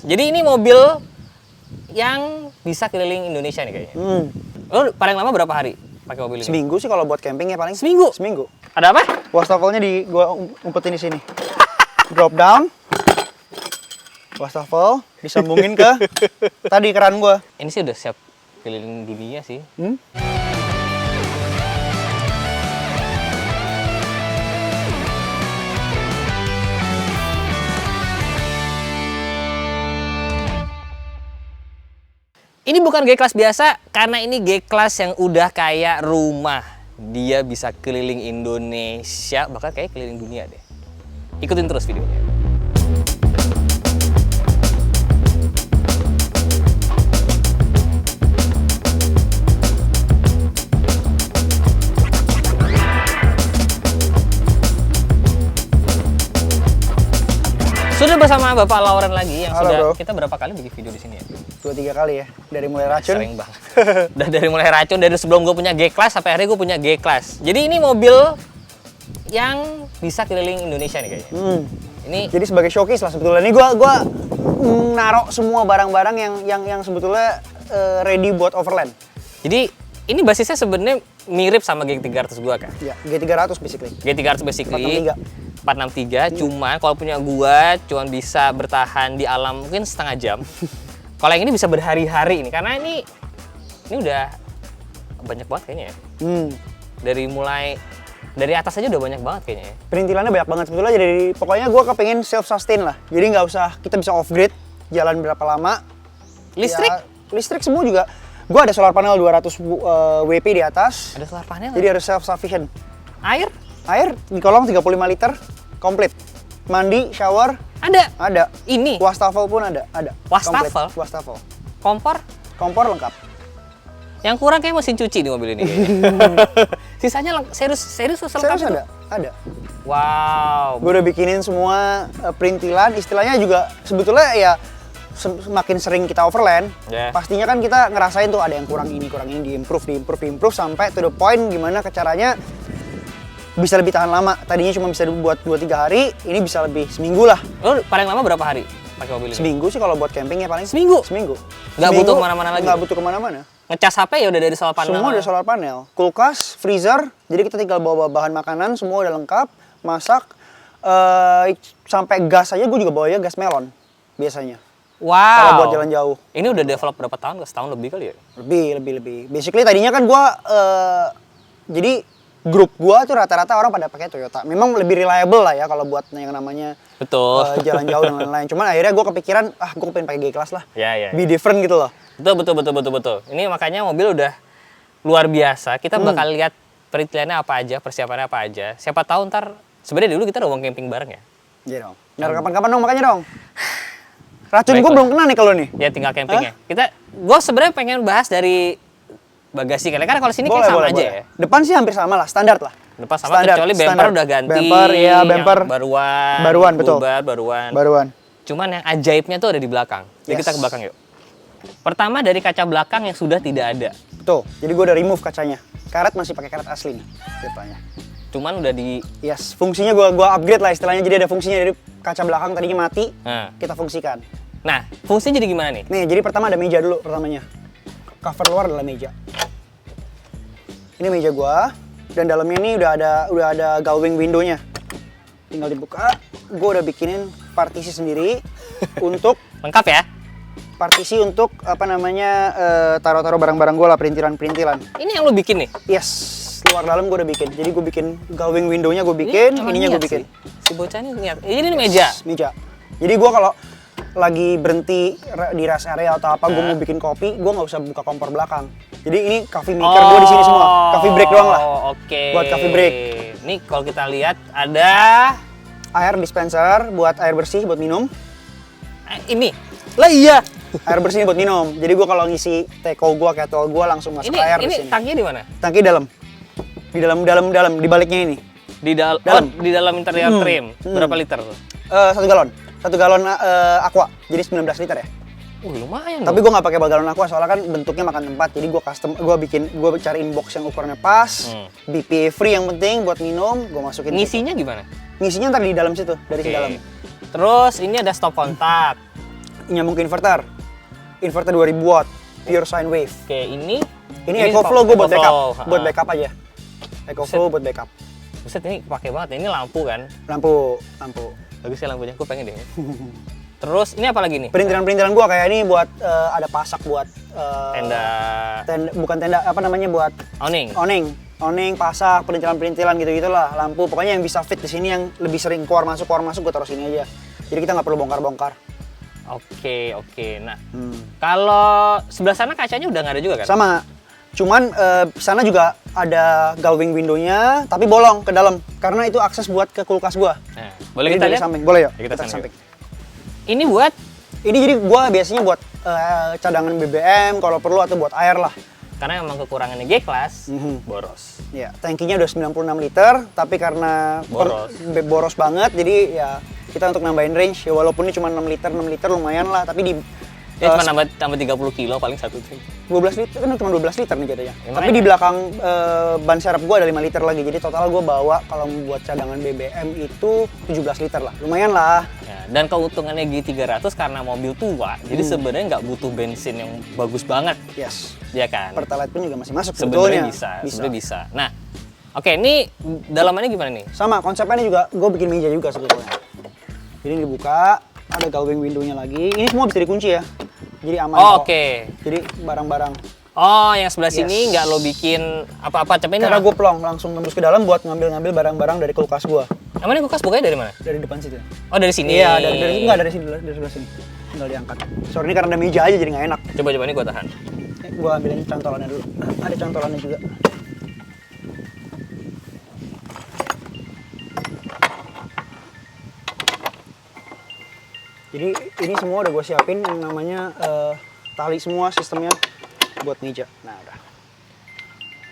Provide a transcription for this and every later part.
Jadi ini mobil yang bisa keliling Indonesia nih kayaknya. Lo paling lama berapa hari pakai mobil ini? Seminggu sih kalau buat camping ya paling. Seminggu? Seminggu. Ada apa? Wastafelnya gua umpetin di sini. Drop down. Wastafel disambungin ke tadi keran gua. Ini sih udah siap keliling dunia sih. Ini bukan G-Class biasa, karena ini G-Class yang udah kayak rumah. Dia bisa keliling Indonesia, bahkan kayak keliling dunia deh. Ikutin terus videonya. Sudah bersama Bapak Lauren lagi yang Halo, sudah bro. kita berapa kali bikin video di sini ya? 2-3 kali ya dari mulai racun. Sering banget. Udah dari mulai racun, dari sebelum gue punya G-Class sampai akhirnya gue punya G-Class. Jadi ini mobil yang bisa keliling Indonesia nih kayaknya. Ini Jadi sebagai showcase lah sebetulnya. Ini gua naruh semua barang-barang yang sebetulnya ready buat overland. jadi ini basisnya sebenarnya mirip sama G300 gua kan. Ya, G300 basically. G300 basically 463, 463. cuman kalau punya gua cuman bisa bertahan di alam mungkin setengah jam. Kalau yang ini bisa berhari-hari ini karena ini udah banyak banget kayaknya ya. Dari atas aja udah banyak banget kayaknya ya. Perintilannya banyak banget sebetulnya. Jadi pokoknya gua kepengen self sustain lah. Jadi nggak usah kita bisa off grid jalan berapa lama. Listrik? Ya, listrik semua juga. Gua ada solar panel 200 WP di atas. Ada solar panel. Jadi harus self sufficient. Air? Air di kolong 35 liter komplit. Mandi, shower Ada. ada. Ini Wastafel pun ada. Wastafel? Komplit. Wastafel. kompor. Kompor lengkap. Yang kurang kayak mesin cuci di mobil ini. Sisanya serius Serius lengkap itu? ada. Wow. Gue udah bikinin semua perintilan, istilahnya juga sebetulnya ya semakin sering kita overland, pastinya kan kita ngerasain tuh ada yang kurang ini, diimprove sampai to the point gimana caranya bisa lebih tahan lama. Tadinya cuma bisa buat 2-3 hari, ini bisa lebih seminggu lah. Lo paling lama berapa hari pakai mobil ini? Seminggu sih kalau buat camping ya paling. Seminggu? Nggak butuh kemana-mana lagi? Nggak butuh kemana-mana. Ngecas HP ya udah dari solar panel? Semua ada solar panel. Kulkas, freezer, jadi kita tinggal bawa bahan makanan, semua udah lengkap. Masak, sampai gas aja gue juga bawanya gas melon biasanya. Wow. Kalau buat jalan jauh. Ini udah develop berapa tahun? Setahun lebih kali ya? Lebih. Basically tadinya kan gue, jadi grup gue tuh rata-rata orang pada pakai Toyota. Memang lebih reliable lah ya kalau buat yang namanya Betul. Jalan jauh dan lain-lain. Cuman akhirnya gue kepikiran, gue pengen pakai G-Class lah. Ya. Be different gitu loh. Betul. Ini makanya mobil udah luar biasa. Kita bakal lihat perintilannya apa aja, persiapannya apa aja. Siapa tahu ntar, sebenarnya dulu kita udah mau camping bareng ya? Iya dong. Nah, kapan-kapan dong, makanya dong. Racun gue belum kena nih kalau nih. Ya tinggal campingnya. Gue sebenarnya pengen bahas dari bagasi kali. Karena kalau sini kayak sama aja ya. Depan sih hampir sama lah, standar lah. Depan sama kecuali bumper udah ganti. Bumper, ya bumper. Baruan, betul. Baruan. Cuman yang ajaibnya tuh ada di belakang. Jadi kita ke belakang yuk. Pertama dari kaca belakang yang sudah tidak ada. Betul. Jadi gue udah remove kacanya. Karet masih pakai karet asli nih ceritanya. Cuman udah di fungsinya gue upgrade lah istilahnya. Jadi ada fungsinya dari kaca belakang tadinya mati, kita fungsikan. Nah, fungsinya jadi gimana nih? Nih, jadi pertama ada meja dulu pertamanya. Cover luar adalah meja. Ini meja gua dan dalamnya ini udah ada gullwing window-nya. Tinggal dibuka. Gue udah bikinin partisi sendiri untuk lengkap ya? Partisi untuk taruh-taruh barang-barang gue lah, perintilan. Ini yang lo bikin nih? Yes, luar dalam gue udah bikin. Jadi gue bikin gullwing window-nya gue bikin, ininya gue bikin. Si bocah ini niat. Ini meja. Meja. Jadi gue kalau lagi berhenti di rest area atau apa, gue mau bikin kopi, gue nggak usah buka kompor belakang. Jadi ini coffee maker gue di sini semua, coffee break doang lah. Oke. Buat coffee break. Ini kalau kita lihat ada air dispenser buat air bersih buat minum. Ini lah iya. Air bersih buat minum. Jadi gue kalau ngisi teko gue, kettle gue langsung masuk air di sini. Ini tangkinya di mana? Tangki dalam. Di dalam di baliknya ini. Di dalam interior trim. Berapa liter tuh? 1 galon. 1 galon aqua. Jadi 19 liter ya. Lumayan. Tapi gue nggak pakai galon aqua soalnya kan bentuknya makan tempat. Jadi gue cariin box yang ukurannya pas, BPA free yang penting buat minum. Gue masukin. Ngisinya gimana? Ngisinya ntar di dalam situ, dari dalam. Terus ini ada stop kontak. nyambung ke inverter. Inverter 2000 watt, pure sine wave. Oke, ini EcoFlow gue buat backup. EcoFlow. Buat backup aja. EcoFlow buat backup. Buset, ini kepake banget. Ini lampu kan? Lampu. Bagus ya lampunya, gue pengen deh. Terus ini apa lagi nih? Perintilan gua kayak ini buat ada pasak buat bukan tenda, apa namanya, buat awning, pasak, perintilan gitu-gitulah, lampu. Pokoknya yang bisa fit di sini, yang lebih sering keluar masuk gua taruh sini aja. Jadi kita nggak perlu bongkar-bongkar. Oke. Nah, kalau sebelah sana kacanya udah nggak ada juga kan? Sama. Cuman sana juga ada galving window-nya, tapi bolong ke dalam karena itu akses buat ke kulkas gua. Nah, boleh Jadi kita dari lihat? samping. Boleh yuk. Ya, kita Kita ke samping. samping. Ini buat Ini jadi gua biasanya buat cadangan BBM kalau perlu atau buat air lah. karena emang kekurangannya G-Class, boros. Ya, tangkinya udah 96 liter, tapi karena boros banget, jadi ya kita untuk nambahin range, ya walaupun ini cuma 6 liter lumayan lah, tapi di Ya cuma tambah 30 kilo paling satu tuh. 12 liter, kan cuma 12 liter nih jadinya. Ya, Tapi di belakang ban serep gua ada 5 liter lagi, jadi total gua bawa kalau buat cadangan BBM itu 17 liter lah, lumayan lah. Ya, dan keuntungannya G300 karena mobil tua, jadi sebenarnya nggak butuh bensin yang bagus banget, Yes, ya kan? Pertalite pun juga masih masuk Sebenarnya sebetulnya. sebenarnya bisa. Nah, oke, ini dalamannya gimana nih? Sama, konsepnya ini juga gue bikin meja juga sebetulnya. Jadi ini dibuka, ada galving window-nya lagi. Ini semua bisa dikunci ya. Jadi aman. Oh, oke. Jadi barang-barang. Oh, yang sebelah Yes. sini nggak lo bikin apa-apa, tapi ini Karena gue plong langsung tembus ke dalam buat ngambil-ngambil barang-barang dari kulkas gue. namanya kulkas bukanya dari mana? Dari depan situ. Oh, dari sini. Iya, enggak dari sini, dari sebelah sini. Tinggal diangkat. Sorry, ini karena ada meja aja jadi nggak enak. Coba ini gua tahan. Gue ambilin cantolannya dulu. Ada cantolannya juga. Jadi ini semua udah gue siapin yang namanya tali semua sistemnya buat meja. Nah udah.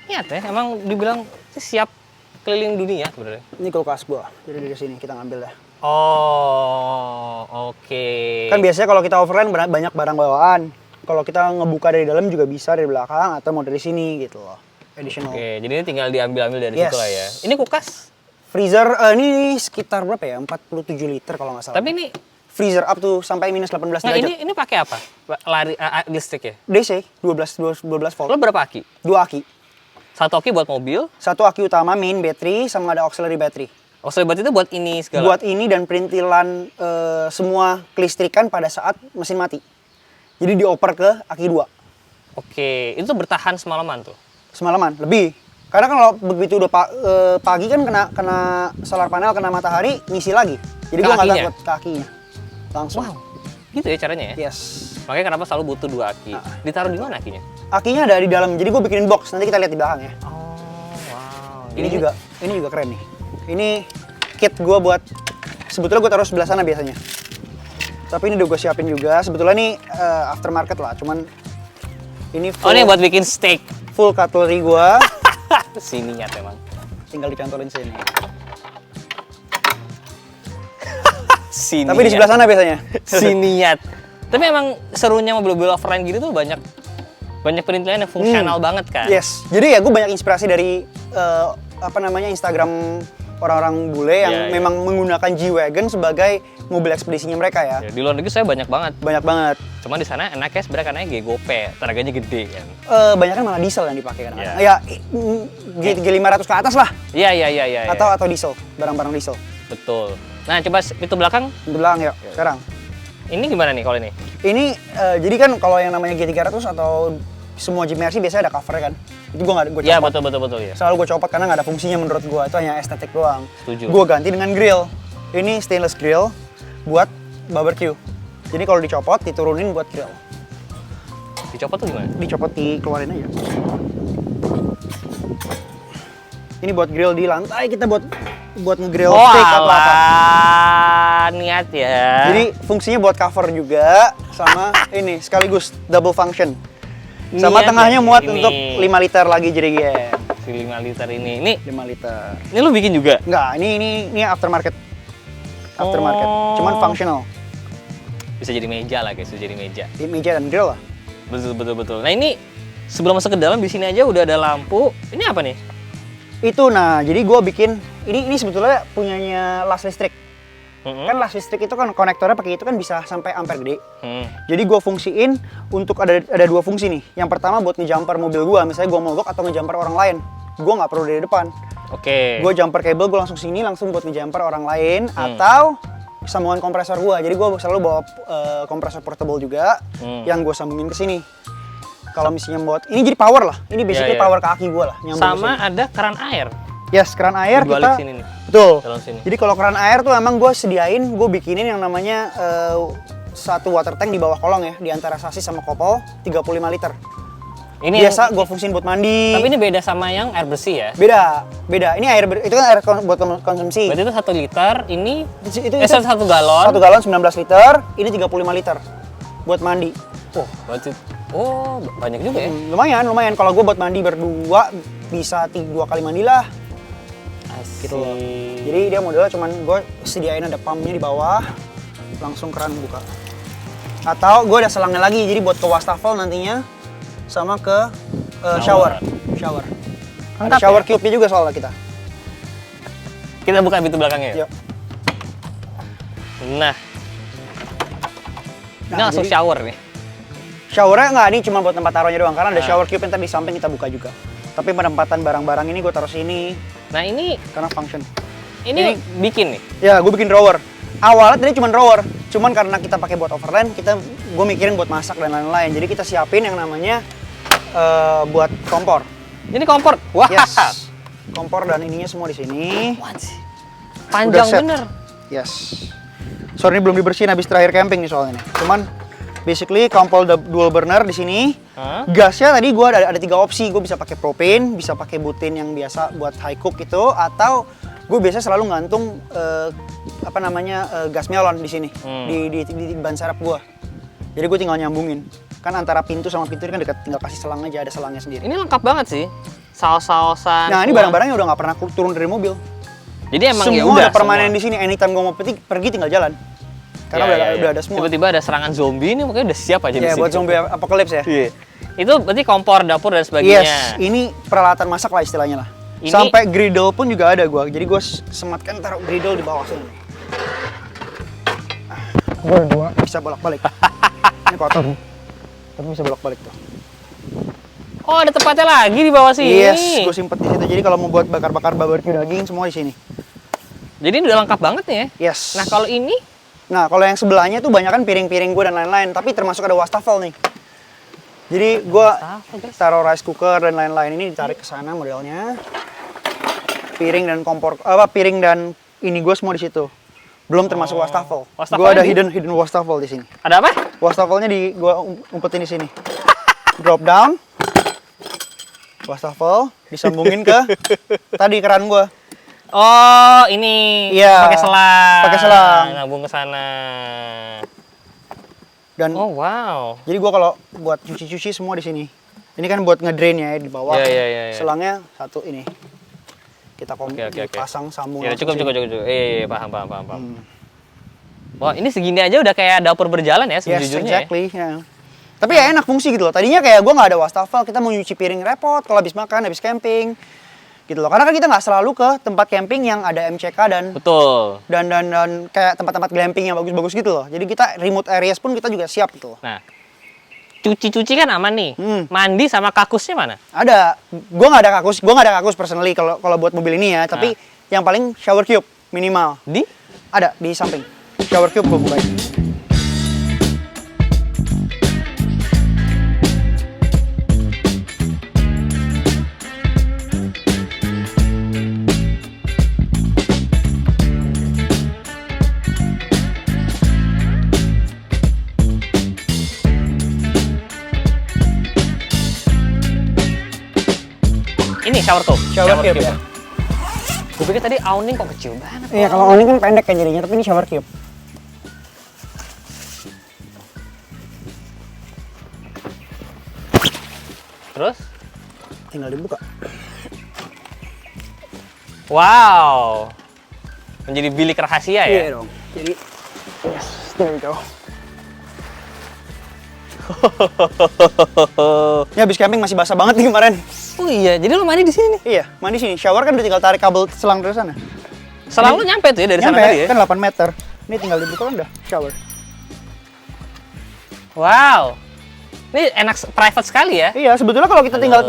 Niat ya, emang dibilang siap keliling dunia sebenarnya. Ini kulkas gue. Jadi dari sini kita ngambil dah. Oh, oke. Kan biasanya kalau kita overland banyak barang bawaan. Kalau kita ngebuka dari dalam juga bisa dari belakang atau mau dari sini gitu loh. Additional. Oke, jadi ini tinggal diambil-ambil dari Yes. situ lah ya. Ini kulkas. Freezer ini sekitar berapa ya? 47 liter kalau nggak salah. Tapi ini, Freezer up to sampai minus 18 nah derajat. ini pakai apa? Listrik ya? DC 12 volt. Lo berapa aki? 2 aki. Satu aki buat mobil, 1 aki utama main battery sama ada auxiliary battery. berarti itu buat ini segala. Buat ini dan perintilan semua kelistrikan pada saat mesin mati. Jadi dioper ke aki 2. Oke, itu bertahan semalaman tuh. Semalaman lebih. Karena kalau begitu udah pagi kan kena solar panel, kena matahari, ngisi lagi. Jadi Ke gua nggak akinya? takut ke akinya. Langsung. Wow, gitu ya caranya ya? Yes. Makanya kenapa selalu butuh 2 aki. Ditaruh di mana akinya? Akinya ada di dalam. Jadi gue bikinin box. Nanti kita lihat di belakang ya. Oh, wow. Ini juga keren nih. Ini kit gue buat, sebetulnya gue taruh sebelah sana biasanya. Tapi ini udah gue siapin juga. Sebetulnya ini aftermarket lah. Cuman ini Oh, ini buat bikin steak. full cutlery gue. Sini nyat emang. Tinggal dicantolin sini. Sini. Tapi di sebelah sana biasanya. Siniat. Tapi emang serunya mobil-mobil offline gitu tuh banyak perintilan yang fungsional banget kan. Yes. Jadi ya gue banyak inspirasi dari Instagram orang-orang bule yang Iya, iya. memang menggunakan G-Wagon sebagai mobil ekspedisinya mereka ya. Ya, di luar negeri saya banyak banget. Banyak banget. Cuma di sana enaknya sebenarnya karena G-Gope, tenaganya gede kan. Banyak kan malah diesel yang dipakai kan. Iya. Ya G500 ke atas lah. Iya. Atau diesel, barang-barang diesel. Betul. Nah, coba itu belakang. Belang ya, sekarang. Ini gimana nih kalau ini? Ini jadi kan kalau yang namanya G300 atau semua Jeep Mercy biasanya ada covernya kan. Itu gue copot. Ya, betul ya. Selalu gue copot karena nggak ada fungsinya menurut gue. Itu hanya estetik doang. Setuju. Gue ganti dengan grill. Ini stainless grill buat barbecue. Jadi kalau dicopot, diturunin buat grill. Dicopot tuh gimana? Dicopot, dikeluarin aja. Ini buat grill di lantai, kita buat ngegrill steak atau apa. Niat ya. Jadi fungsinya buat cover juga sama ini sekaligus double function. Sama Niat tengahnya ya, muat ini. untuk 5 liter lagi jerigen. Si 5 liter ini. Ini 5 liter. lu bikin juga? Enggak, ini aftermarket. Aftermarket. Oh. Cuman functional. Bisa jadi meja lah guys, bisa jadi meja. Di meja dan grill lah. Betul. Nah, ini sebelum masuk ke dalam di sini aja udah ada lampu. Ini apa nih? Itu jadi gue bikin ini sebetulnya punyanya Las Listrik. Kan las listrik itu kan konektornya pakai itu kan bisa sampai ampere gede. Jadi gue fungsiin untuk ada dua fungsi nih. Yang pertama buat ngejumper mobil gue, misalnya gue mogok atau ngejumper orang lain. Gue nggak perlu dari depan. Oke. Gue jumper kabel, gue langsung sini langsung buat ngejumper orang lain atau sambungan kompresor gue. Jadi gue selalu bawa kompresor portable juga yang gue sambungin ke sini. Kalau misalnya buat ini jadi power lah. Ini basically power kaki gue lah. Sama ada keran air. Yes, keran air kita. Sini nih. Betul. Sini. Jadi kalau keran air tuh emang gue sediain, gue bikinin yang namanya satu water tank di bawah kolong ya, di antara sasis sama kopel 35 liter. Ini biasa gue fungsiin buat mandi. Tapi ini beda sama yang air bersih ya? Beda. Ini air itu kan air buat konsumsi. Berarti itu 1 liter, ini itu 1 galon. 1 galon 19 liter, ini 35 liter buat mandi. Oh, berarti banyak juga ya? Lumayan. Kalau gue buat mandi berdua bisa 2 kali mandi lah. Asik. Gitu loh. Jadi dia modelnya cuman gue sediain ada pumpnya di bawah, langsung keran buka. Atau gue ada selangnya lagi, jadi buat ke wastafel nantinya sama ke shower. Ada shower cube-nya juga soalnya kita. Kita buka pintu belakangnya. Yuk. Nah, ini langsung shower nih. Showernya nggak, ini cuma buat tempat taruhnya doang, karena ada shower cube yang tadi di samping kita buka juga. Tapi penempatan barang-barang ini gue taruh sini. Nah ini karena function. Ini bikin nih? Ya, gue bikin drawer. Awalnya tadi cuma drawer, cuman karena kita pakai buat overland, gue mikirin buat masak dan lain-lain. Jadi kita siapin yang namanya buat kompor. Ini kompor? Wah. Yes. Kompor dan ininya semua di sini. Panjang bener. Yes. Sorry, ini belum dibersihin habis terakhir camping nih soalnya. Cuman basically kompor dual burner di sini. Gasnya tadi gue ada 3 opsi. Gue bisa pakai propane, bisa pakai butane yang biasa buat high cook itu, atau gue biasa selalu ngantung gas melon di sini di ban serep gue. Jadi gue tinggal nyambungin. Kan antara pintu sama pintu ini kan dekat, tinggal kasih selang aja, ada selangnya sendiri. Ini lengkap banget sih. Saus-sausan. Nah, ini barang-barangnya udah nggak pernah turun dari mobil. Jadi emang semua ya udah ada permanen di sini. Anytime gue mau pergi tinggal jalan. Karena udah ada semua. Tiba-tiba ada serangan zombie ini makanya udah siap aja di sini. Iya, buat zombie apocalypse ya. Iya. Itu berarti kompor, dapur dan sebagainya. Yes, ini peralatan masak lah istilahnya lah. Ini... Sampai griddle pun juga ada gue. Jadi gue sematkan taruh griddle di bawah sini. Gue ada 2 bisa bolak-balik. Ini kotor. Tapi bisa bolak-balik tuh. Oh, ada tempatnya lagi di bawah sini. Yes, gue simpet di situ. Jadi kalau mau buat bakar-bakar barbecue daging semua di sini. Jadi ini udah lengkap banget nih ya. Yes. Nah, kalau ini? Nah, kalau yang sebelahnya tuh banyak kan piring-piring gue dan lain-lain. Tapi termasuk ada wastafel nih. Jadi gue taruh rice cooker dan lain-lain ini ditarik ke sana modelnya. Piring dan kompor, piring dan ini gue semua di situ. Belum termasuk wastafel. Gue ada hidden wastafel di sini. Ada apa? Wastafelnya gue umpetin di sini. Drop down. Wastafel disambungin ke tadi keran gue. Oh, ini pakai selang. Pakai selang. Nyambung ke sana. Dan oh, wow. Jadi gue kalau buat cuci-cuci semua di sini. Ini kan buat ngedrain ya di bawah. Iya. Selangnya satu ini. Kita pasang sambung. Ya, cukup. Paham. Wah, ini segini aja udah kayak dapur berjalan ya sejujurnya. Yes, exactly. Ya. Tapi ya enak fungsi gitu loh. Tadinya kayak gue nggak ada wastafel, kita mau nyuci piring repot kalau habis makan, habis camping. Gitu loh. Karena kan kita nggak selalu ke tempat camping yang ada MCK dan betul. Dan kayak tempat-tempat glamping yang bagus-bagus gitu loh. Jadi kita remote areas pun kita juga siap gitu loh. Nah, cuci kan aman nih. Mandi sama kakusnya mana? Ada. Gue nggak ada kakus personally kalau buat mobil ini ya. Tapi yang paling shower cube minimal. Ada di samping. Shower cube gue bukain. Ini shower cube ya. Gue pikir tadi awning kok kecil banget. Iya, kalau awning kan pendek kan jadinya, tapi ini shower cube. Terus? Tinggal dibuka. Wow. Menjadi bilik rahasia ya? Iya dong. Jadi, yes, there we go. Ini habis camping masih basah banget nih kemarin. Oh iya, jadi lu mandi di sini nih? Iya, mandi sini. Shower kan udah tinggal tarik kabel selang dari sana. Selang lu nyampe tuh ya dari sana tadi ya? Kan 8 meter. Ini tinggal dibuka kan udah shower. Wow. Ini enak, private sekali ya. Iya, sebetulnya kalau kita tinggal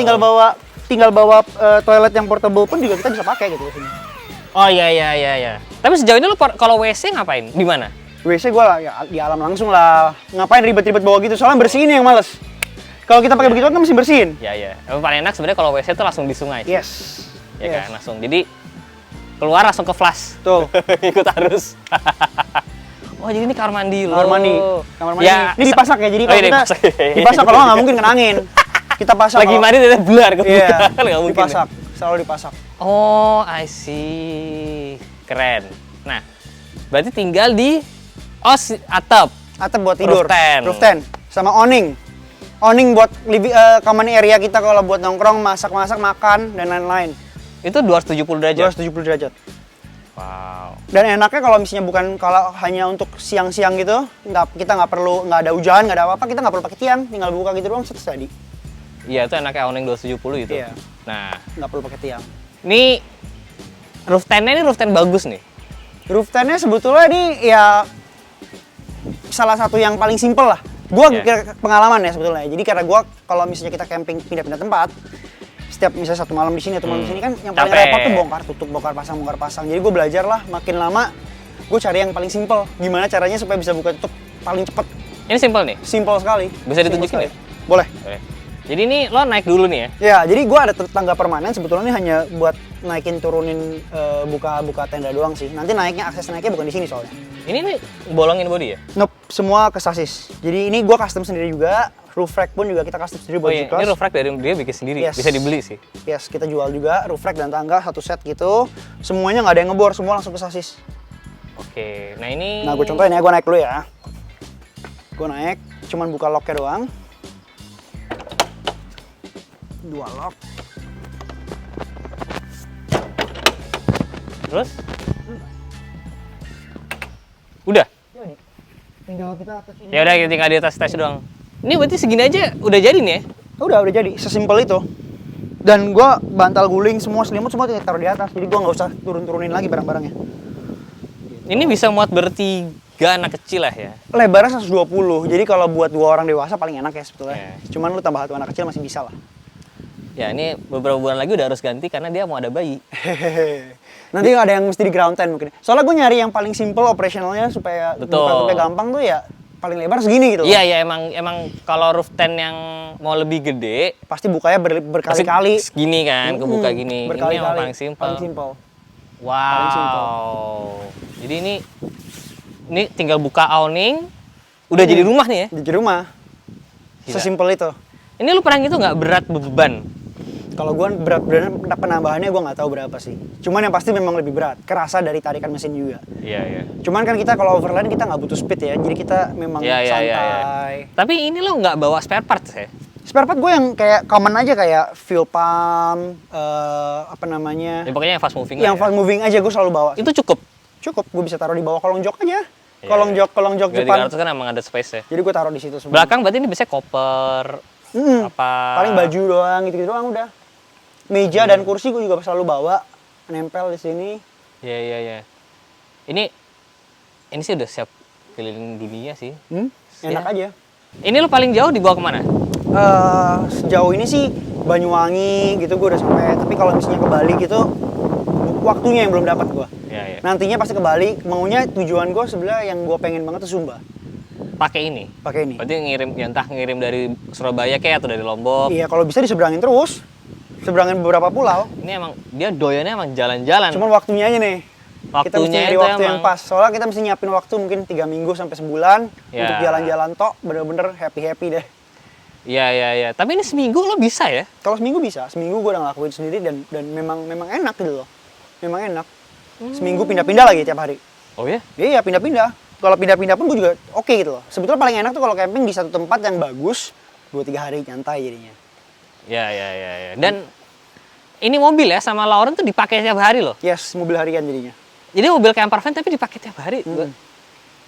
bawa toilet yang portable pun juga kita bisa pakai gitu sini. Oh iya. Tapi sejauh ini lu kalau WC ngapain? Di mana? WC gue lah, ya di alam langsung lah. Ngapain ribet-ribet bawa gitu, soalnya bersihin yang males. Kalau kita pakai begitu kan mesti bersihin. Iya. Emang paling enak sebenarnya kalau WC itu langsung di sungai. Yes. Ya kan, langsung. Jadi keluar langsung ke flush. Tuh. Ikut arus. Oh, jadi ini kamar mandi lo. Kamar mandi. Ya, ini dipasak ya, jadi kalau ini kita dipasak kalau nggak mungkin kena angin. Kita pasang. Lagi mandi dia belar ke Iya, nggak mungkin. dipasak, selalu dipasak. Oh, I see. Keren. Nah, berarti tinggal di atap. Atap buat tidur. Roof tent. Sama awning. Awning buat common area kita kalau buat nongkrong, masak-masak, makan dan lain-lain. Itu 270 derajat. 270 derajat. Wow. Dan enaknya kalau misalnya bukan kalau hanya untuk siang-siang gitu, kita nggak ada hujan, nggak ada apa-apa, kita nggak perlu pakai tiang, tinggal buka gitu doang set jadi. Iya, itu enaknya awning 270 itu. Iya. Nah, Nggak perlu pakai tiang. ini roof tent-nya ini roof tent bagus nih. Roof tent-nya sebetulnya ini ya salah satu yang paling simple lah. Gua pengalaman ya sebetulnya. Jadi karena gua kalau misalnya kita camping pindah-pindah tempat, setiap misalnya satu malam di sini atau malam di sini kan yang paling repot tuh bongkar tutup, bongkar pasang. Jadi gue belajar lah, makin lama gue cari yang paling simple. Gimana caranya supaya bisa buka tutup paling cepet. Ini simple nih. Simple sekali. Bisa ditunjukin ya? Boleh. Oke. Jadi ini lo naik dulu nih ya? Ya, jadi gue ada tangga permanen sebetulnya ini hanya buat naikin turunin buka tenda doang sih. Nanti akses naiknya bukan di sini soalnya. Ini nih bolongin body ya? Nope, semua ke sasis. Jadi ini gue custom sendiri juga. Roof rack pun juga kita custom sendiri buat G-Class. Ini roof rack dari dia bikin sendiri, bisa dibeli sih. Yes, kita jual juga roof rack dan tangga satu set gitu. Semuanya nggak ada yang ngebor, semua langsung ke sasis. Oke, nah ini... Nah, gue contohin ya, gue naik dulu ya. Gue naik, cuman buka locknya doang. 2 lock. Terus? Udah? Tinggal kita atas ini. Ya udah, tinggal di atas tes doang. Ini berarti segini aja udah jadi nih ya? Udah jadi, sesimpel itu. Dan gue bantal guling semua selimut semua taruh di atas, jadi gue nggak usah turunin lagi barang-barangnya. Ini bisa muat bertiga anak kecil lah ya? Lebarnya 120, jadi kalau buat 2 orang dewasa paling enak ya sebetulnya. Cuman lu tambah 1 anak kecil masih bisa lah. Ya ini beberapa bulan lagi udah harus ganti karena dia mau ada bayi. Nanti ada yang mesti di ground tent mungkin. Soalnya gue nyari yang paling simple operationalnya supaya buka gampang tuh ya paling lebar segini gitu. Iya emang kalau roof tent yang mau lebih gede pasti bukanya berkali-kali. Segini kan, kebuka gini. Berkali-kali. Ini yang paling simple. Wow. Paling simple. Jadi ini tinggal buka awning, udah jadi rumah nih ya? Jadi rumah. Sesimpel itu. Ini lu pernah gitu nggak berat beban? Kalau gue berat penambahannya gue nggak tahu berapa sih. Cuman yang pasti memang lebih berat. Kerasa dari tarikan mesin juga. Iya. Cuman kan kita kalau overland kita nggak butuh speed ya. Jadi kita memang santai. Iya. Tapi ini lo nggak bawa spare parts ya? Spare part gue yang kayak common aja kayak fuel pump, apa namanya? Ya, pokoknya yang fast moving. Yang fast moving aja gue selalu bawa. Itu cukup? Cukup, gue bisa taruh di bawah kolong jok aja. Kolong jok depan. 300 kan emang ada space ya. Jadi gue taruh di situ semua. Belakang berarti ini biasanya koper. Apa? Paling baju doang gitu-gitu doang udah. Meja dan kursi gue juga selalu bawa, nempel di sini. Iya. Ini sih udah siap keliling dunia sih. Enak aja. Ini lo paling jauh dibawa kemana? Sejauh ini sih Banyuwangi gitu gue udah sampai. Tapi kalau misalnya ke Bali gitu, waktunya yang belum dapat gue. Iya. Nantinya pasti ke Bali. Maunya tujuan gue sebenarnya yang gue pengen banget tuh Sumba. Pakai ini. Berarti entah ngirim dari Surabaya kayak atau dari Lombok. Iya, kalau bisa diseberangin terus. Seberangin beberapa pulau. Ini emang dia doyannya emang jalan-jalan. Cuman waktunya aja nih. Kita mesti nyari waktu yang pas. Soalnya kita mesti nyiapin waktu mungkin 3 minggu sampai sebulan untuk jalan-jalan tok, bener-bener happy deh. Iya. Tapi ini seminggu lo bisa ya? Kalau seminggu bisa. Seminggu gue udah ngelakuin sendiri dan memang enak gitu loh. Memang enak. Seminggu pindah-pindah lagi tiap hari. Oh ya? Iya, pindah-pindah. Kalau pindah-pindah pun gue juga oke gitu loh. Sebetulnya paling enak tuh kalau camping di satu tempat yang bagus 2-3 hari nyantai jadinya. Ya. Dan ini mobil ya sama Lauren tuh dipakai tiap hari loh. Yes, mobil harian jadinya. Jadi mobil camper van tapi dipakai tiap hari.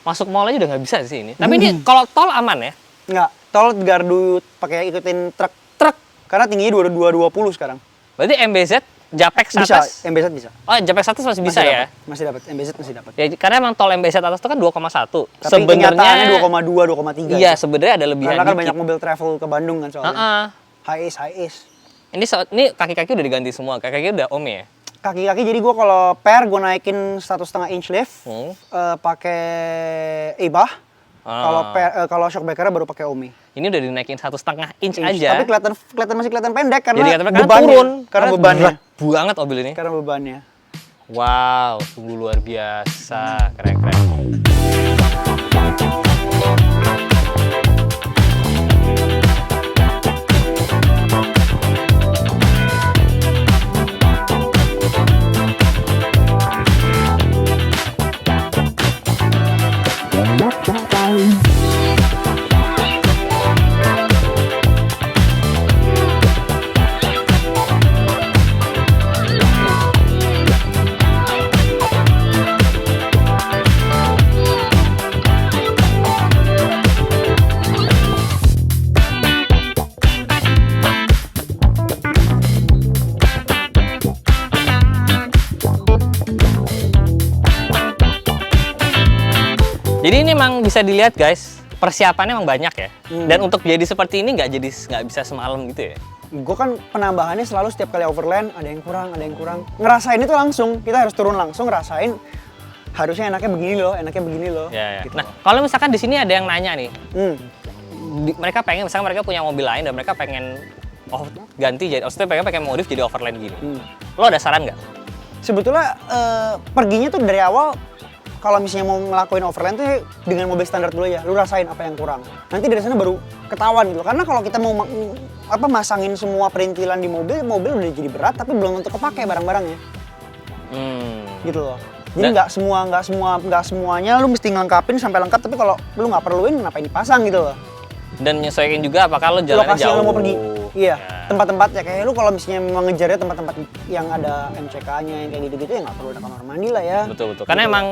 Masuk mall aja udah nggak bisa sih ini. Tapi ini kalau tol aman ya? Nggak, tol gardu pakai ikutin truk. Karena tingginya 220 sekarang. Berarti MBZ Japex Bisa, atas? MBZ bisa. Oh, Japex atas masih bisa ya? Masih dapat, MBZ masih dapat. Ya, karena emang tol MBZ atas itu kan 2,1. Tapi Sebenarnya kenyataannya 2,2, 2,3. iya, sebenarnya ada lebihan Karena kan dikit. banyak mobil travel ke Bandung kan soalnya. High ace. Ini kaki-kaki udah diganti semua. Kaki-kaki udah Ome ya? Kaki-kaki jadi gue kalau pair gue naikin 1,5 inch lift, pakai Ebah. Kalau shock breaker baru pakai Omi. Ini udah dinaikin 1,5 inch aja. Tapi masih kelihatan pendek karena jadi karena bebannya. turun. Karena bebannya. Berat banget mobil ini. Karena bebannya. Wow, sungguh luar biasa. Keren-keren. Jadi ini emang bisa dilihat guys, persiapannya emang banyak ya. Dan untuk jadi seperti ini nggak bisa semalam gitu ya. Gue kan penambahannya selalu setiap kali overland ada yang kurang. Ngerasain itu langsung, kita harus turun langsung ngerasain. Harusnya enaknya begini loh. Ya. Gitu. Nah, kalau misalkan di sini ada yang nanya nih, mereka pengen, misalnya mereka punya mobil lain dan mereka pengen ganti jadi, maksudnya pengen modif jadi overland gini. Lo ada saran nggak? Sebetulnya perginya tuh dari awal. Kalau misalnya mau ngelakuin overland tuh dengan mobil standar dulu aja, lu rasain apa yang kurang. Nanti dari sana baru ketahuan gitu. Karena kalau kita mau masangin semua perintilan di mobil udah jadi berat tapi belum tentu kepake barang-barangnya. Gitu loh. Jadi nggak semuanya lu mesti ngelengkapin sampai lengkap, tapi kalau lu nggak perluin ngapain dipasang gitu loh. Dan nyesuaiin juga apakah lo jalannya lokasi jauh. yang lu mau pergi. Iya, tempat-tempat ya kayak lu kalau misalnya memang ngejarnya tempat-tempat yang ada MCK-nya yang kayak gitu-gitu ya nggak perlu ada kamar mandi lah ya. Betul. Karena emang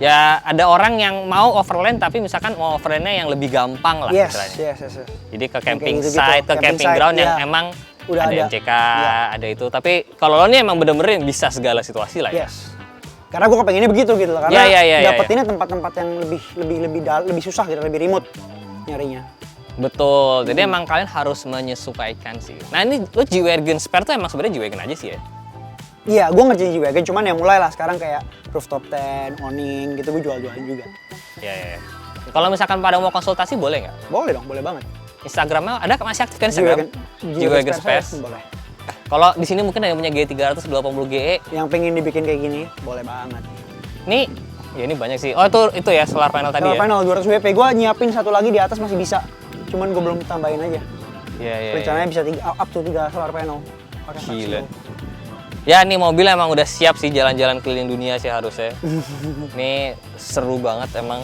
ya ada orang yang mau overland tapi misalkan mau overlandnya yang lebih gampang lah istilahnya. Yes. Jadi ke camping gitu-gitu. site, ke camping ground yang emang udah ada MCK, ada itu. Tapi kalau lo nih emang bener-bener bisa segala situasi lah ya. Yes. Karena gue kepengennya begitu gitu loh. Karena dapetinnya tempat-tempat yang lebih susah gitu, lebih remote nyarinya. Betul. Jadi emang kalian harus menyesuaikan sih. Nah ini lo G-Wagon spare tuh emang sebenarnya G-Wagon aja sih ya? Iya, gue ngerjain G-Wagon, cuman ya mulai lah sekarang kayak rooftop tent, awning gitu gue jual-jualin juga. Iya. Kalau misalkan pada mau konsultasi boleh nggak? Boleh dong, boleh banget. Instagramnya ada masih aktif kan Instagram? G-Wagon Spares. Boleh. Kalau di sini mungkin ada yang punya G380 GE. Yang pengen dibikin kayak gini, boleh banget. Nih, ya ini banyak sih. Oh itu ya solar panel tadi solar panel 200 WP, gue nyiapin satu lagi di atas masih bisa. Cuman gue belum tambahin aja. Iya. Rencananya bisa up to 3 solar panel. Gila. Ya nih mobil emang udah siap sih jalan-jalan keliling dunia sih harusnya. Ini seru banget emang.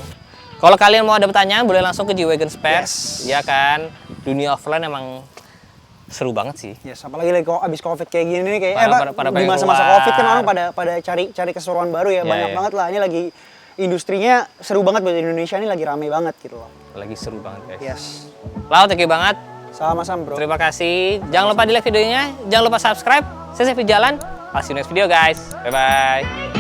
Kalau kalian mau ada pertanyaan boleh langsung ke G-Wagon Spares. Ya kan, dunia offline emang seru banget sih. Yes, apalagi lagi abis COVID kayak gini nih kayak di masa-masa COVID kan orang pada cari keseruan baru ya, banyak banget lah. Ini lagi industrinya seru banget buat Indonesia, ini lagi rame banget gitu loh. Lagi seru banget guys. Yes. Lau, thank you banget. Sama-sama bro. Terima kasih. Jangan lupa di like videonya, jangan lupa subscribe. Saya Sevi Jalan. See you next video guys. Bye bye.